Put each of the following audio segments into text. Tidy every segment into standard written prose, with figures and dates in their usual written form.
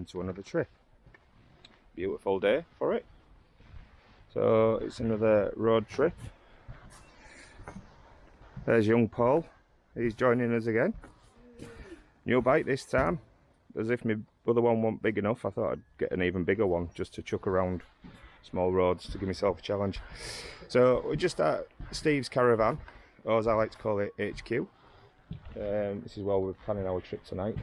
to another trip. Beautiful day for it. So it's another road trip. There's young Paul, he's joining us again. New bike this time. As if my other one wasn't big enough, I thought I'd get an even bigger one just to chuck around small roads to give myself a challenge. So we're just at Steve's caravan, or as I like to call it, HQ. This is where we're planning our trip tonight.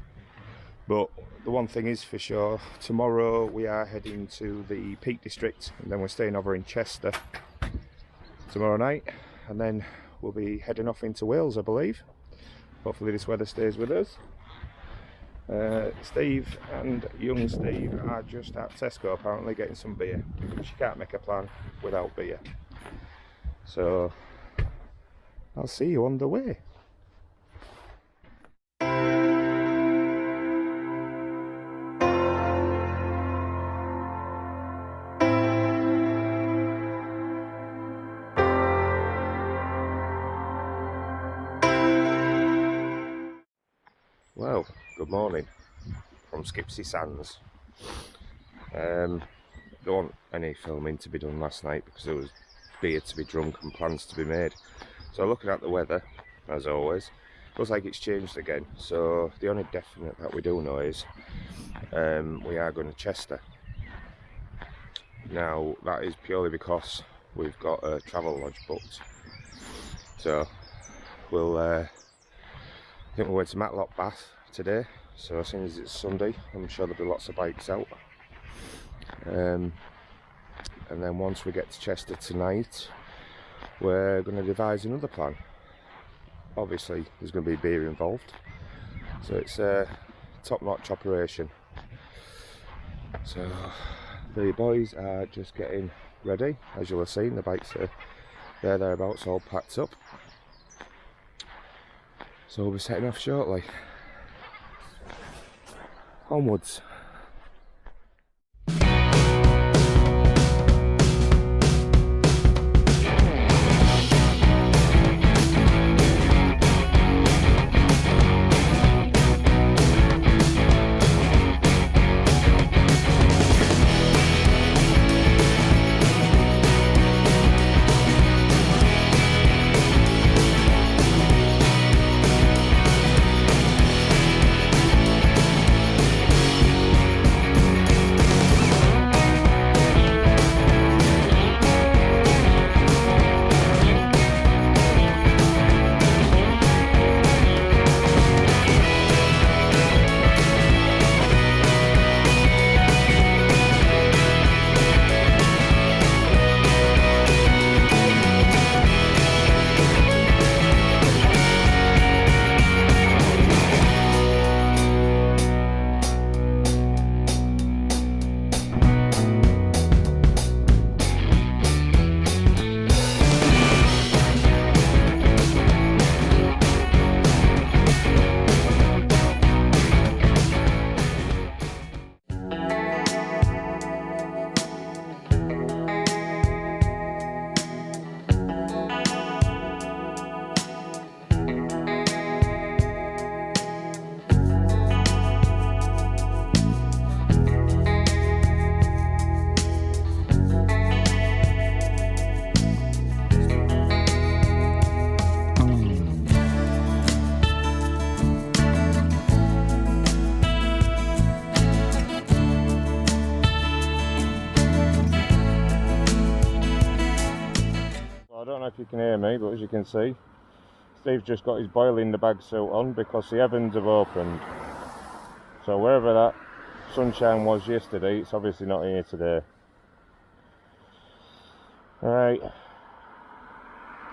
But the one thing is for sure, tomorrow we are heading to the Peak District, and then we're staying over in Chester tomorrow night, and then we'll be heading off into Wales, I believe. Hopefully this weather stays with us. Steve and young Steve are just at Tesco apparently getting some beer. She can't make a plan without beer. So I'll see you on the way. Well, good morning from Skipsea Sands. Don't want any filming to be done last night because there was beer to be drunk and plans to be made. So looking at the weather, as always, looks like it's changed again. So the only definite that we do know is we are going to Chester. Now that is purely because we've got a travel lodge booked. So we'll I think we went to Matlock Bath today, so as soon as it's Sunday, I'm sure there'll be lots of bikes out. And then once we get to Chester tonight, we're going to devise another plan. Obviously, there's going to be beer involved, so it's a top-notch operation. So the boys are just getting ready. As you'll have seen, the bikes are thereabouts, all packed up. So we'll be setting off shortly. Onwards. If you can hear me, but as you can see, Steve's just got his boiling the bag suit on because the heavens have opened. So wherever that sunshine was yesterday, it's obviously not here today. Alright, a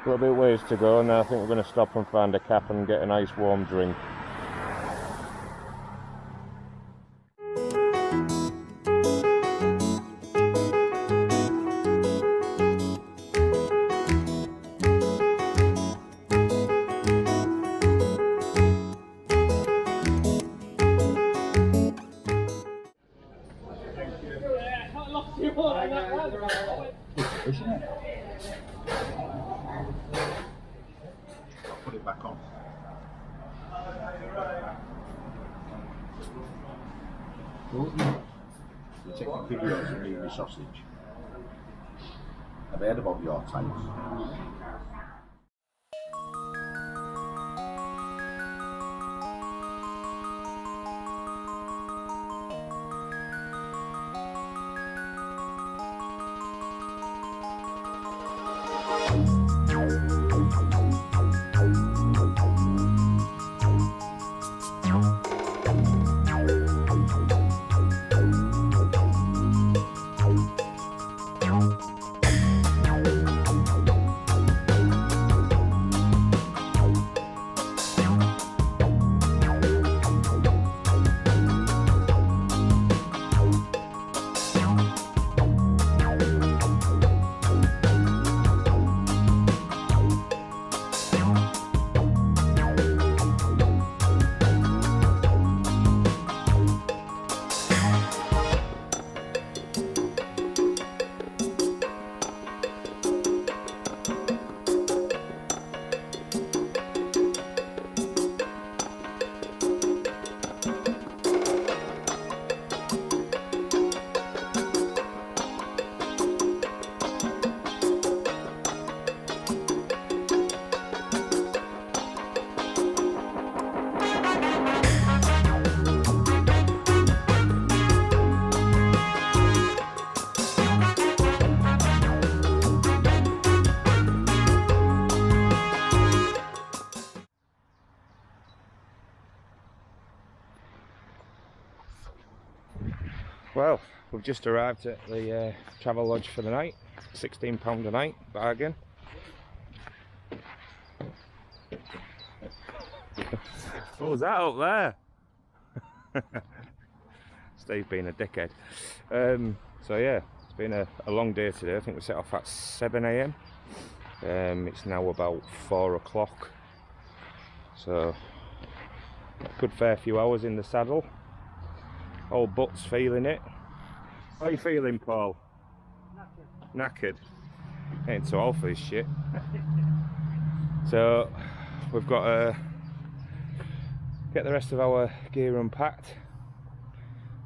little bit of ways to go, and I think we're going to stop and find a cap and get a nice warm drink. Put it back on. You take your videos and leave the sausage. I've heard about your times. Well, we've just arrived at the travel lodge for the night. £16 a night, bargain. What was that up there? Steve being a dickhead. So yeah, it's been a long day today. I think we set off at 7 AM. It's now about 4 o'clock. So, a good fair few hours in the saddle. Old butt's feeling it. How are you feeling, Paul? Knackered. Ain't too old for this shit. So we've got to get the rest of our gear unpacked.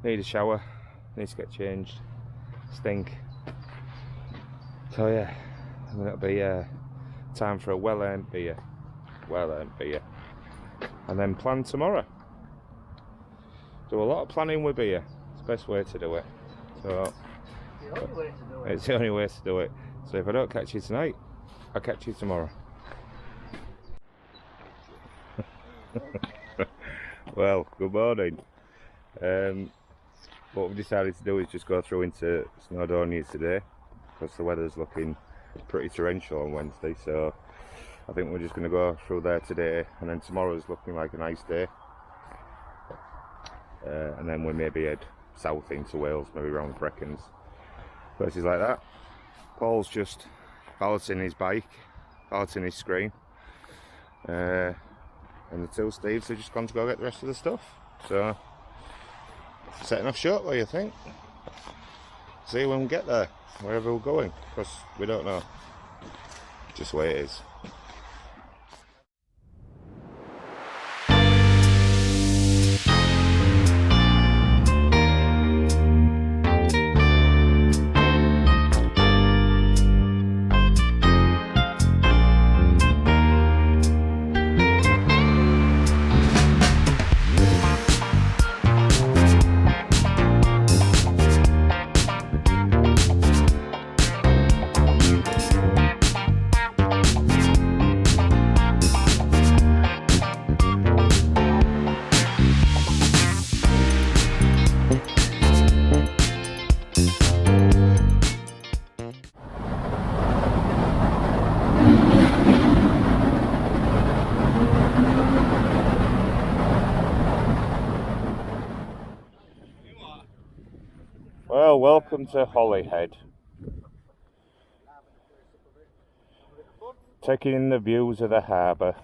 Need a shower. Need to get changed. Stink. So yeah, it'll be time for a well-earned beer. Well-earned beer. And then plan tomorrow. Do a lot of planning with beer. It's the best way to do it. So it's the only way to do it. So if I don't catch you tonight, I'll catch you tomorrow. Well, good morning. What we've decided to do is just go through into Snowdonia today, because the weather's looking pretty torrential on Wednesday. So I think we're just going to go through there today, and then tomorrow's looking like a nice day. And then we maybe head south into Wales, maybe around Brecon, places like that. Paul's just balancing his bike, balancing his screen, and the two Steves have just gone to go get the rest of the stuff. So setting off shortly, I think. See when we get there, wherever we're going, because we don't know. Just the way it is. Well, welcome to Holyhead. Taking in the views of the harbour.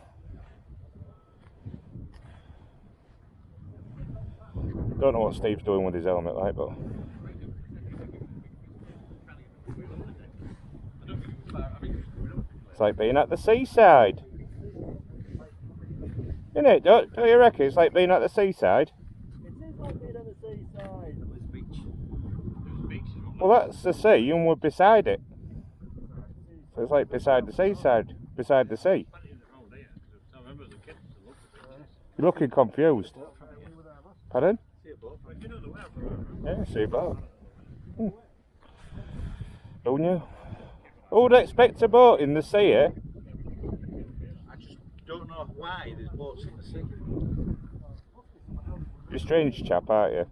Don't know what Steve's doing with his helmet, like, but it's like being at the seaside, isn't it? Don't you reckon it's like being at the seaside? It is like being at the seaside. Well, that's the sea, and we're beside it. So it's like beside the seaside, beside the sea. You're looking confused. Pardon? Yeah, see a boat. Who knew? Who would expect a boat in the sea, eh? I just don't know why there's boats in the sea. You're a strange chap, aren't you?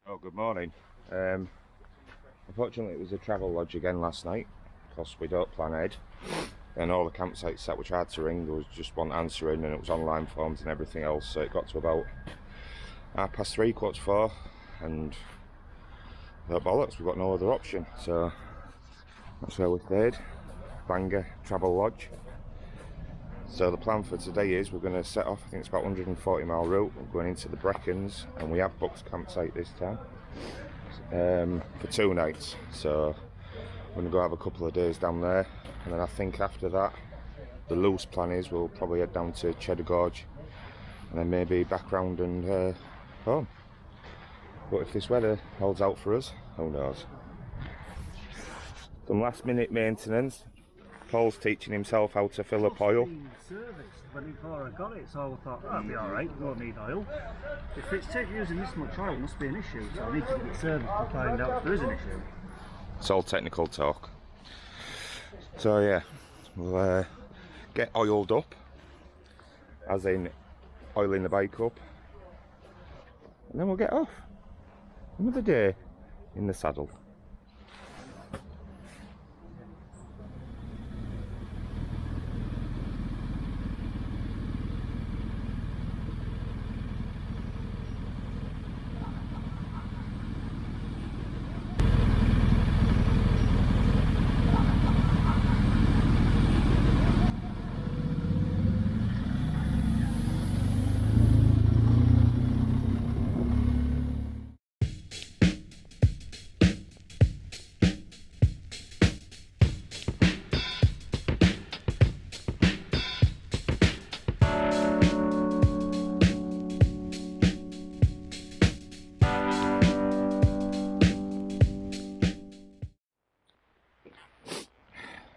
Oh, good morning. Unfortunately, it was a travel lodge again last night because we don't plan ahead. And all the campsites that we tried to ring, there was just one answering, and it was online forms and everything else. So it got to about 3:30, 4:15, and the bollocks, we've got no other option. So that's where we stayed, Bangor Travel Lodge. So the plan for today is we're going to set off. I think it's about 140-mile route. We're going into the Brecons, and we have booked a campsite this time for 2 nights. So we're going to go have a couple of days down there, and then I think after that, the loose plan is we'll probably head down to Cheddar Gorge, and then maybe back round and home. But if this weather holds out for us, who knows? Some last minute maintenance. Paul's teaching himself how to fill up oil. Serviced when before I got it, so I thought that'll be alright, we won't need oil. If it's using this much oil, it must be an issue, so I need to get it serviced to find out if there is an issue. It's all technical talk. So yeah, we'll get oiled up, as in oiling the bike up, and then we'll get off. Another day in the saddle.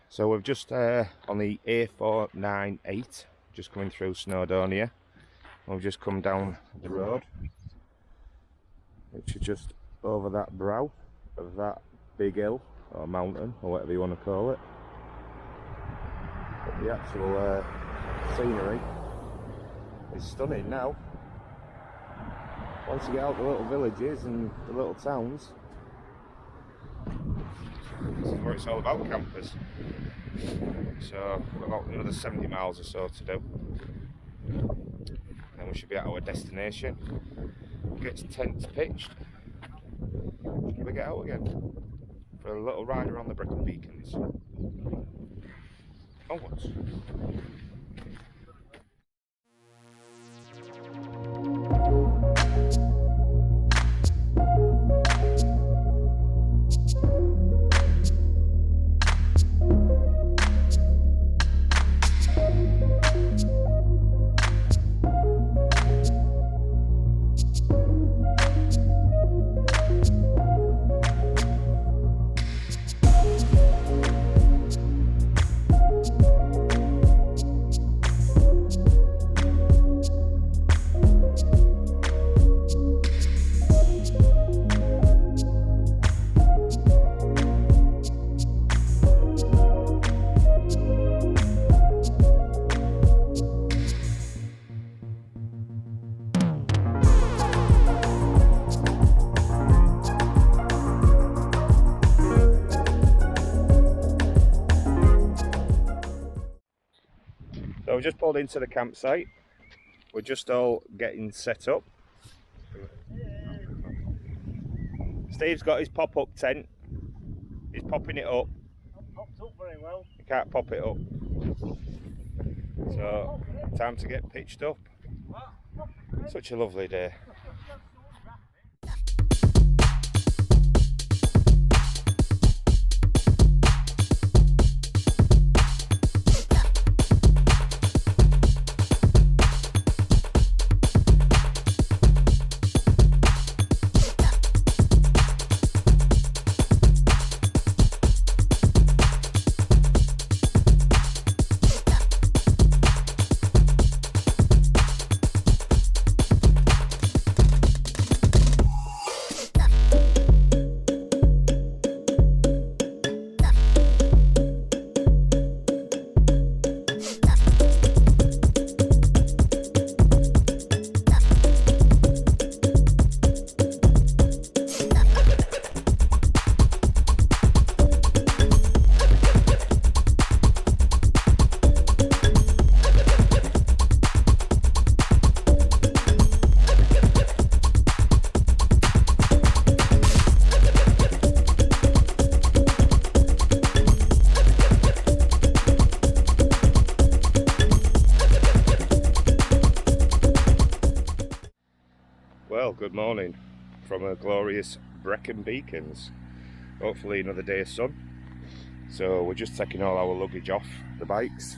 So we've just on the A498, just coming through Snowdonia. We've just come down the road, which is just over that brow of that big hill or mountain or whatever you want to call it. But the actual scenery is stunning now. Once you get out the little villages and the little towns, this is what it's all about, campers. So we've about another 70 miles or so to do, then we should be at our destination. Get tents pitched, we get out again for a little ride around the Brecon beacons. Onwards. So we just pulled into the campsite. We're just all getting set up. Steve's got his pop-up tent. He's popping it up. Not popped up very well. He can't pop it up. So, time to get pitched up. Such a lovely day. Well, good morning from a glorious Brecon Beacons. Hopefully another day of sun. So we're just taking all our luggage off the bikes.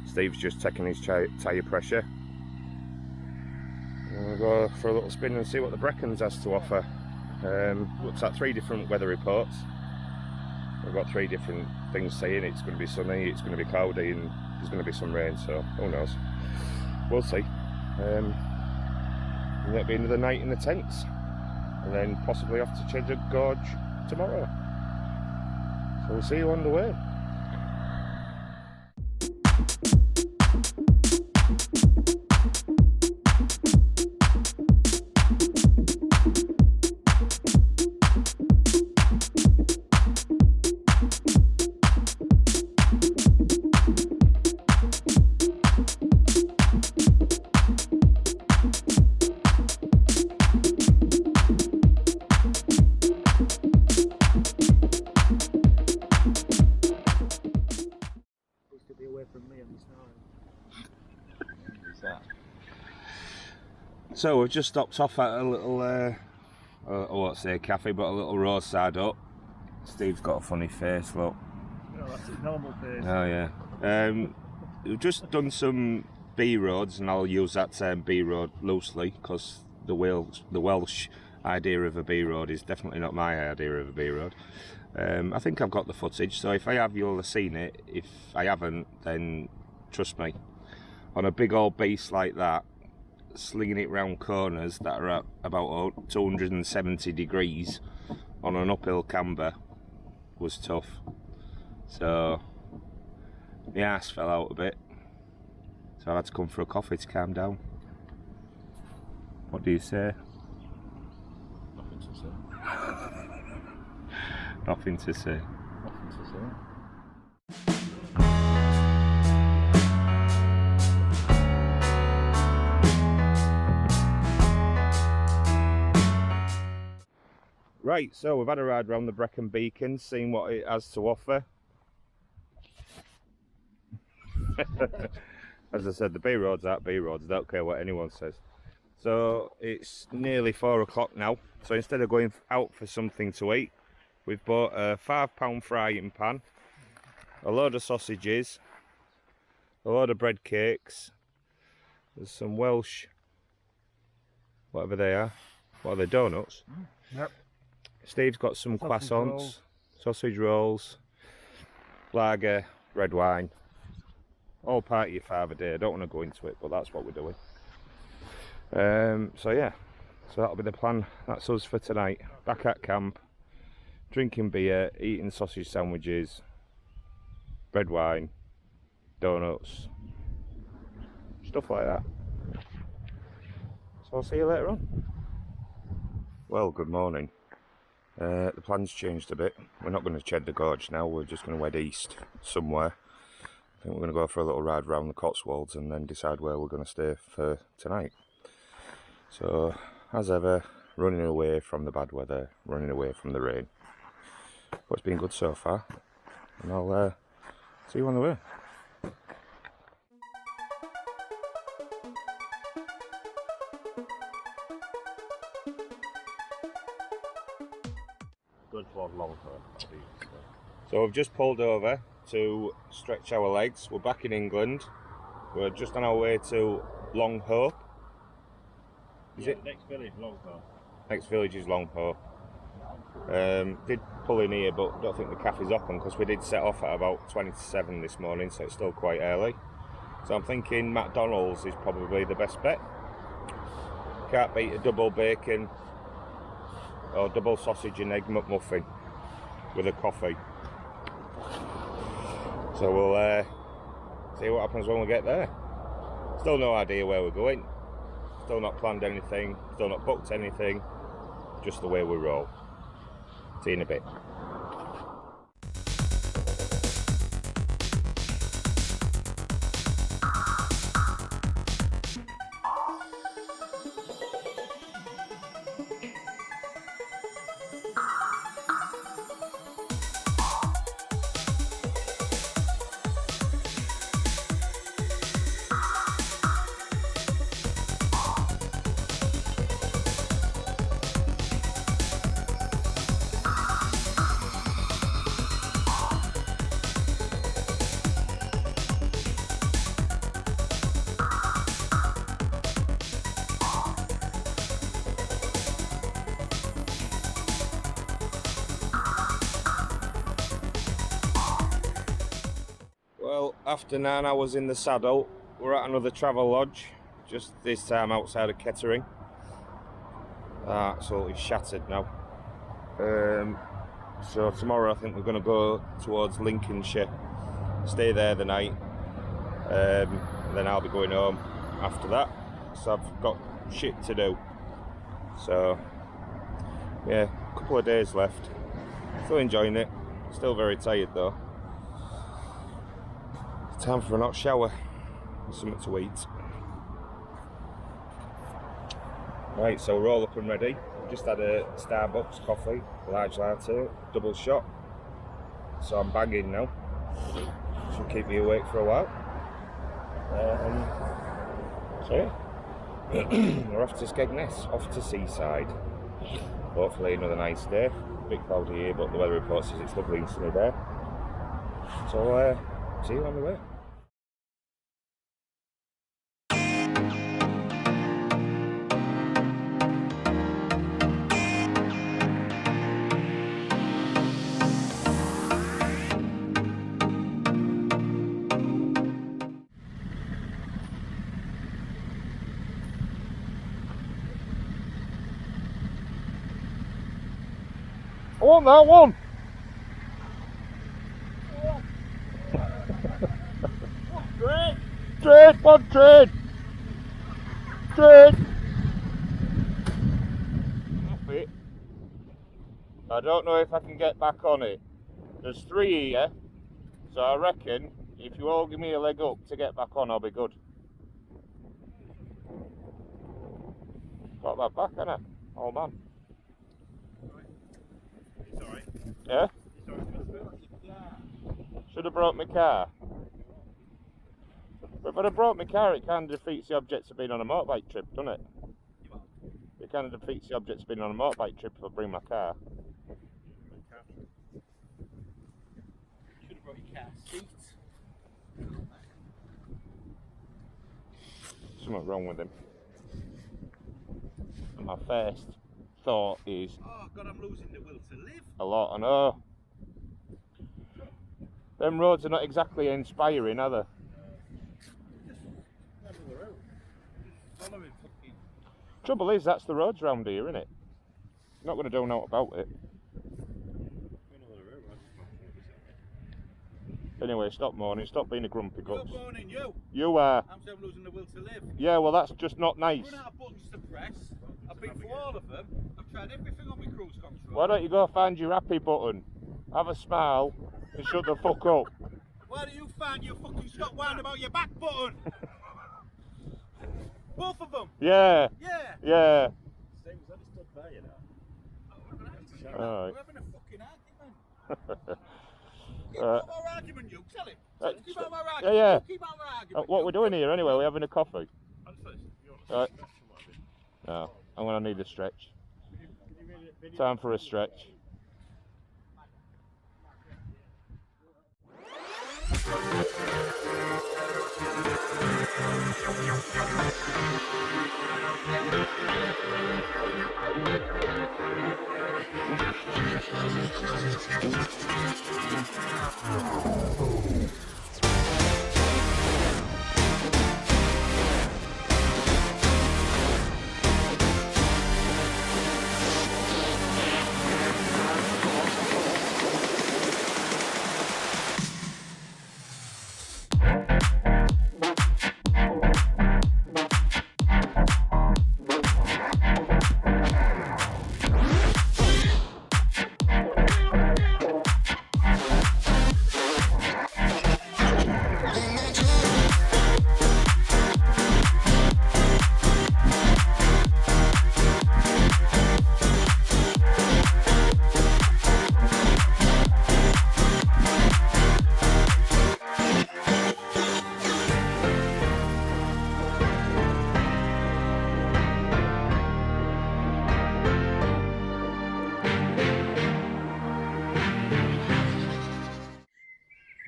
Steve's just taking his tyre pressure. And we'll go for a little spin and see what the Brecons has to offer. Looks at 3 different weather reports. We've got 3 different things saying it's going to be sunny, it's going to be cloudy, and there's going to be some rain, so who knows. We'll see. And it'll be another night in the tents, and then possibly have to change the gorge tomorrow. So we'll see you on the way. So we've just stopped off at a little, I won't say cafe, but a little roadside up. Steve's got a funny face, look. No, that's his normal face. Oh yeah. We've just done some B roads, and I'll use that term B road loosely because the Welsh idea of a B road is definitely not my idea of a B road. I think I've got the footage, so if I have, you'll have seen it. If I haven't, then trust me. On a big old beast like that, slinging it round corners that are at about 270 degrees on an uphill camber was tough. So the ass fell out a bit, so I had to come for a coffee to calm down. What do you say? Nothing to say. Nothing to say. Nothing to say. Right, so we've had a ride around the Brecon Beacons, seen what it has to offer. As I said, the B roads aren't B roads, don't care what anyone says. So it's nearly 4 o'clock now, so instead of going out for something to eat, we've bought a £5 frying pan, a load of sausages, a load of bread cakes, there's some Welsh, whatever they are. What are they, donuts? Yep. Steve's got some Sausage croissants, rolls. sausage rolls, lager, red wine. All part of your father day. I don't want to go into it, but that's what we're doing. So yeah, so that'll be the plan. That's us for tonight. Back at camp, drinking beer, eating sausage sandwiches, red wine, donuts, stuff like that. So I'll see you later on. Well, good morning. The plan's changed a bit. We're not going to shed the gorge now, we're just going to head east somewhere. I think we're going to go for a little ride around the Cotswolds and then decide where we're going to stay for tonight. So, as ever, running away from the bad weather, running away from the rain. But it's been good so far, and I'll see you on the way. So we've just pulled over to stretch our legs. We're back in England. We're just on our way to Long Hope. Is it? Next village, Long Hope. Next village is Long Hope. Did pull in here, but don't think the cafe's open because we did set off at about 20 to 7 this morning, so it's still quite early. So I'm thinking McDonald's is probably the best bet. Can't beat a double bacon or double sausage and egg McMuffin with a coffee. So we'll see what happens when we get there. Still no idea where we're going. Still not planned anything. Still not booked anything. Just the way we roll. See you in a bit. Well, after 9 hours in the saddle, we're at another travel lodge, just this time outside of Kettering. Absolutely shattered now. So tomorrow I think we're going to go towards Lincolnshire, stay there the night, and then I'll be going home after that. So I've got shit to do. So yeah, a couple of days left. Still enjoying it, still very tired though. Time for a hot shower and something to eat. Right, so we're all up and ready. Just had a Starbucks coffee, large latte, double shot. So I'm banging now. Should keep me awake for a while. So yeah, we're off to Skegness, off to Seaside. Hopefully another nice day. Bit cloudy here, but the weather report says it's lovely and sunny there. So see you on the way. I want that one! Trade, one trade! Trade! Off it. I don't know if I can get back on it. There's 3 here, so I reckon if you all give me a leg up to get back on, I'll be good. Got that back, innit? Oh man. It's alright. Yeah? It's alright. Should have brought my car. But if I'd have brought my car, it kind of defeats the object of being on a motorbike trip, doesn't it? It kind of defeats the object of being on a motorbike trip if I bring my car. Should have brought your car seat. Something wrong with him. And my first thought is... Oh God, I'm losing the will to live. A lot, I know. Them roads are not exactly inspiring, are they? Trouble is, that's the roads round here, isn't it? Not going to do nothing about it. Anyway, stop moaning, stop being a grumpy guts. Stop moaning, you. You are. I'm saying I'm losing the will to live. Yeah, well that's just not nice. Run out of buttons to press. I've been through all of them. I've tried everything on my cruise control. Why don't you go find your happy button? Have a smile and shut the fuck up. Why do you find your fucking stop whining about your back button? Both of them. Yeah. Yeah. Yeah. Same as I stood by you now. Alright. We're having a fucking argument. Keep out our argument, you. Tell him. Keep out our argument. Yeah. You keep out our argument. What we're doing here anyway, we're having a coffee. Right. No, I'm going to need a stretch. Time for a stretch.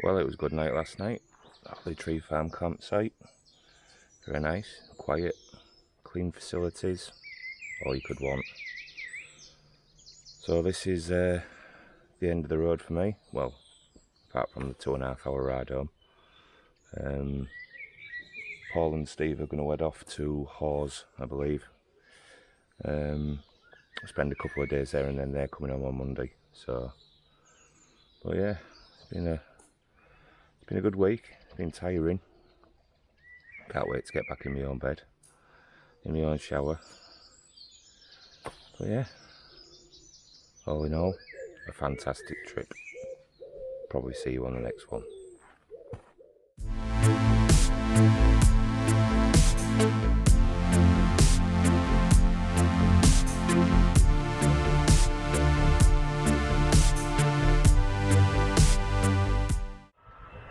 Well, it was a good night last night. Holly Tree Farm campsite. Very nice, quiet, clean facilities, all you could want. So this is the end of the road for me. Well, apart from the 2.5 hour ride home. Paul and Steve are going to head off to Hawes, I believe. Spend a couple of days there and then they're coming home on Monday. So, but yeah, it's been a good week. It's been tiring. Can't wait to get back in my own bed, in my own shower. But yeah, all in all, a fantastic trip. Probably see you on the next one.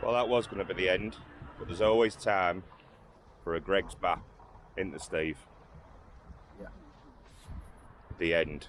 Well, that was going to be the end, but there's always time for a Greg's Bap into Steve. Yeah. The end.